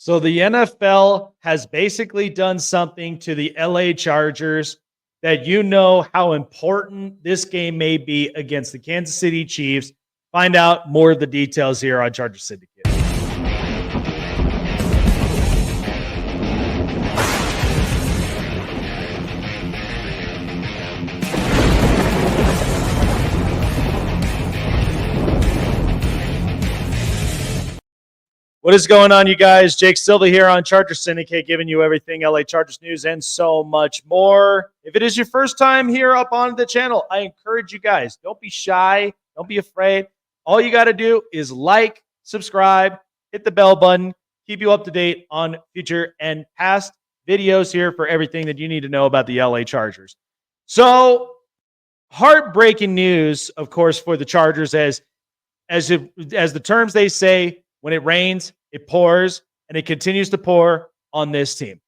So the NFL has basically done something to the LA Chargers that you know how important this game may be against the Kansas City Chiefs. Find out more of the details here on Charger Syndicate. What is going on, you guys? Jake Silva here on Charger Syndicate, giving you everything LA Chargers news and so much more. If it is your first time here up on the channel, I encourage you guys, don't be shy, don't be afraid. All you got to do is like, subscribe, hit the bell button, keep you up to date on future and past videos here for everything that you need to know about the LA Chargers. So, heartbreaking news, of course, for the Chargers as the terms they say, when it rains, it pours, and it continues to pour on this team.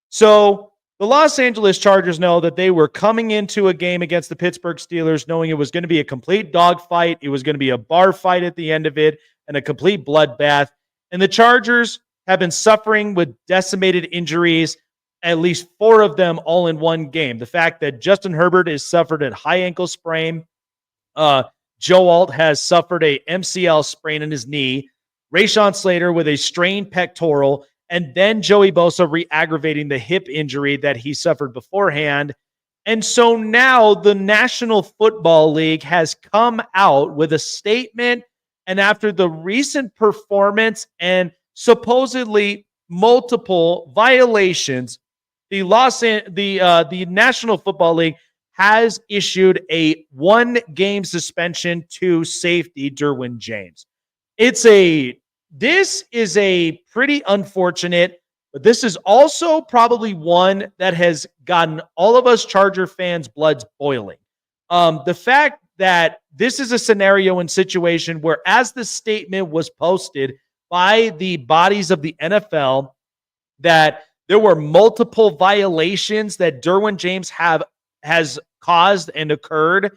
So the Los Angeles Chargers know that they were coming into a game against the Pittsburgh Steelers knowing it was going to be a complete dogfight. It was going to be a bar fight at the end of it and a complete bloodbath. And the Chargers have been suffering with decimated injuries, at least 4 of them all in one game. The fact that Justin Herbert has suffered a high ankle sprain. Joe Alt has suffered a MCL sprain in his knee. Rashawn Slater with a strained pectoral, and then Joey Bosa re-aggravating the hip injury that he suffered beforehand. And so now the National Football League has come out with a statement, and after the recent performance and supposedly multiple violations, the National Football League has issued a 1-game suspension to safety Derwin James. This is a pretty unfortunate, but this is also probably one that has gotten all of us Charger fans' bloods boiling. The fact that this is a scenario and situation where, as the statement was posted by the bodies of the NFL, that there were multiple violations that Derwin James has caused and occurred.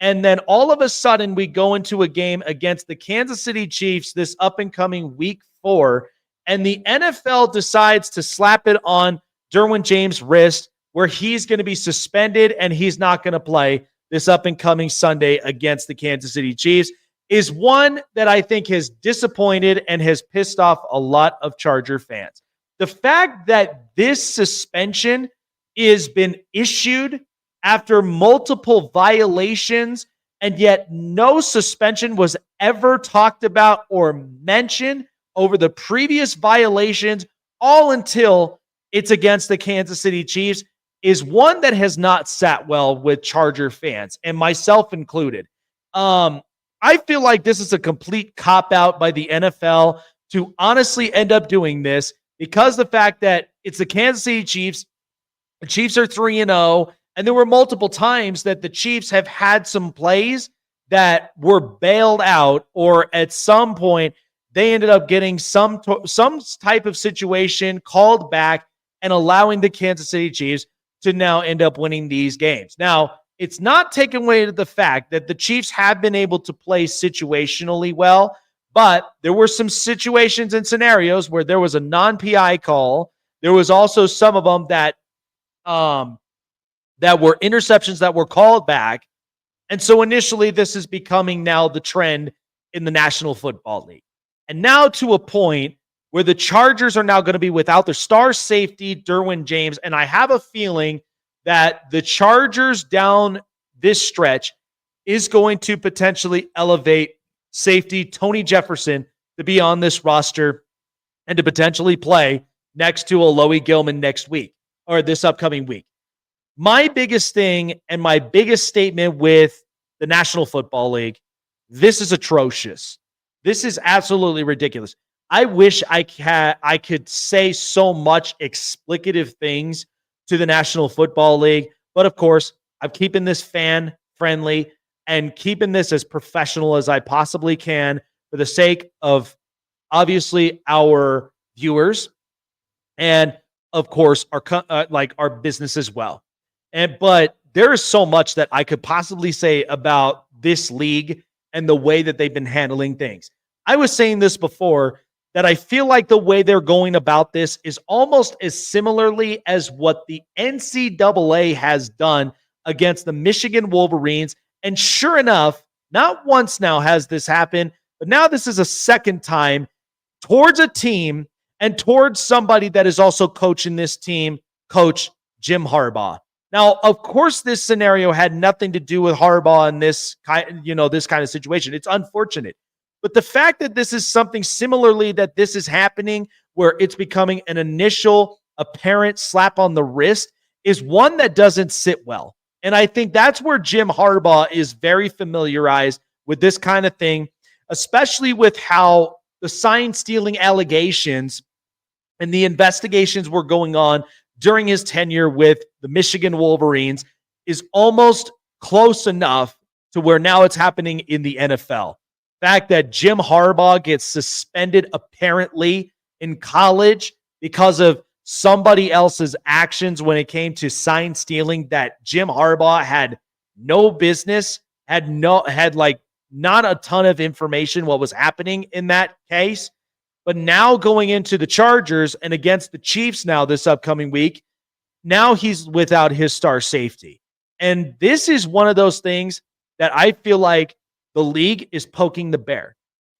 And then all of a sudden, we go into a game against the Kansas City Chiefs this up-and-coming week 4, and the NFL decides to slap it on Derwin James' wrist where he's going to be suspended and he's not going to play this up-and-coming Sunday against the Kansas City Chiefs, is one that I think has disappointed and has pissed off a lot of Charger fans. The fact that this suspension has been issued after multiple violations, and yet no suspension was ever talked about or mentioned over the previous violations, all until it's against the Kansas City Chiefs, is one that has not sat well with Charger fans, and myself included. I feel like this is a complete cop-out by the NFL to honestly end up doing this, because the fact that it's the Kansas City Chiefs, the Chiefs are 3-0, and there were multiple times that the Chiefs have had some plays that were bailed out, or at some point they ended up getting some type of situation called back and allowing the Kansas City Chiefs to now end up winning these games. Now, it's not taken away to the fact that the Chiefs have been able to play situationally well, but there were some situations and scenarios where there was a non-PI call. There was also some of them that were interceptions that were called back. And so initially, this is becoming now the trend in the National Football League. And now to a point where the Chargers are now going to be without their star safety, Derwin James. And I have a feeling that the Chargers down this stretch is going to potentially elevate safety Tony Jefferson to be on this roster and to potentially play next to Alohi Gilman next week, or this upcoming week. My biggest thing and my biggest statement with the National Football League, this is atrocious. This is absolutely ridiculous. I wish I could say so much explicative things to the National Football League, but of course, I'm keeping this fan-friendly and keeping this as professional as I possibly can for the sake of, obviously, our viewers and, of course, our business as well. But there is so much that I could possibly say about this league and the way that they've been handling things. I was saying this before, that I feel like the way they're going about this is almost as similarly as what the NCAA has done against the Michigan Wolverines. And sure enough, not once now has this happened, but now this is a second time towards a team and towards somebody that is also coaching this team, Coach Jim Harbaugh. Now, of course, this scenario had nothing to do with Harbaugh and this kind of situation. It's unfortunate. But the fact that this is something similarly that this is happening where it's becoming an initial apparent slap on the wrist is one that doesn't sit well. And I think that's where Jim Harbaugh is very familiarized with this kind of thing, especially with how the sign stealing allegations and the investigations were going on during his tenure with the Michigan Wolverines is almost close enough to where now it's happening in the NFL. The fact that Jim Harbaugh gets suspended apparently in college because of somebody else's actions when it came to sign stealing that Jim Harbaugh had no business, had not a ton of information what was happening in that case. But now going into the Chargers and against the Chiefs now this upcoming week, now he's without his star safety. And this is one of those things that I feel like the league is poking the bear.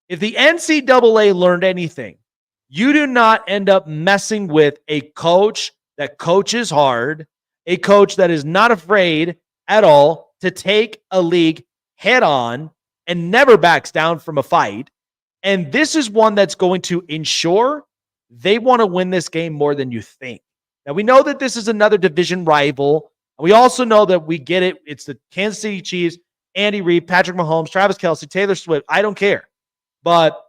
If the NCAA learned anything, you do not end up messing with a coach that coaches hard, a coach that is not afraid at all to take a league head on and never backs down from a fight. And this is one that's going to ensure they want to win this game more than you think. Now, we know that this is another division rival. We also know that we get it. It's the Kansas City Chiefs, Andy Reid, Patrick Mahomes, Travis Kelce, Taylor Swift. I don't care. But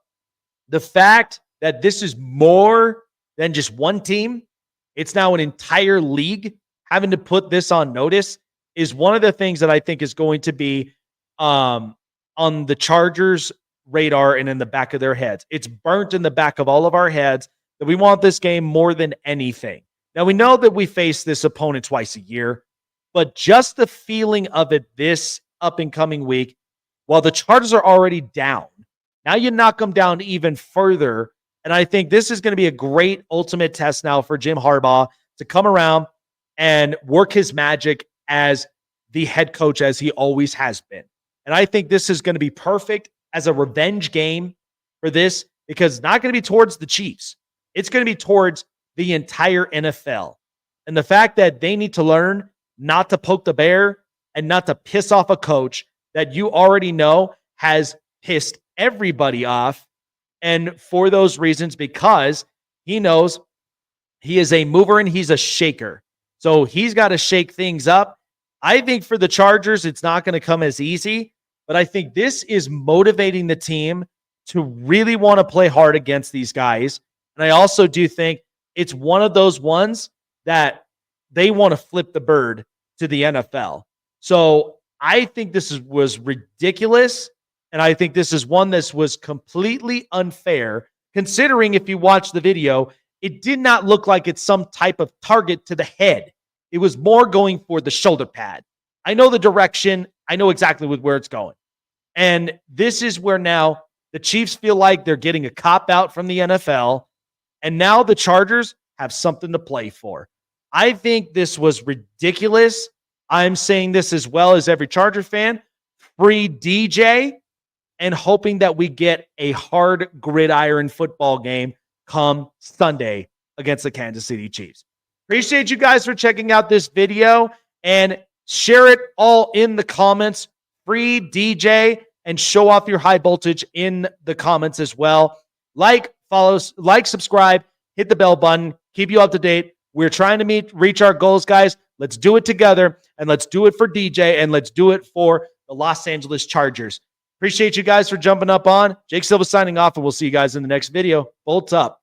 the fact that this is more than just one team, it's now an entire league having to put this on notice is one of the things that I think is going to be on the Chargers' radar and in the back of their heads. It's burnt in the back of all of our heads that we want this game more than anything. Now, we know that we face this opponent twice a year, but just the feeling of it this up and coming week, while the Chargers are already down, now you knock them down even further. And I think this is going to be a great ultimate test now for Jim Harbaugh to come around and work his magic as the head coach as he always has been. And I think this is going to be perfect as a revenge game for this because it's not going to be towards the Chiefs. It's going to be towards the entire NFL. And the fact that they need to learn not to poke the bear and not to piss off a coach that you already know has pissed everybody off. And for those reasons, because he knows he is a mover and he's a shaker. So he's got to shake things up. I think for the Chargers, it's not going to come as easy, but I think this is motivating the team to really want to play hard against these guys. And I also do think it's one of those ones that they want to flip the bird to the NFL. So I think this was ridiculous. And I think this is one that was completely unfair, considering if you watch the video, it did not look like it's some type of target to the head. It was more going for the shoulder pad. I know the direction. I know exactly where it's going. And this is where now the Chiefs feel like they're getting a cop-out from the NFL. And now the Chargers have something to play for. I think this was ridiculous. I'm saying this as well as every Charger fan. Free DJ. And hoping that we get a hard gridiron football game come Sunday against the Kansas City Chiefs. Appreciate you guys for checking out this video and share it all in the comments. Free DJ and show off your high voltage in the comments as well. Follow, subscribe, hit the bell button, keep you up to date. We're trying to reach our goals, guys. Let's do it together, and let's do it for DJ, and let's do it for the Los Angeles Chargers. Appreciate you guys for jumping up on. Jake Silva signing off, and we'll see you guys in the next video. Bolts up.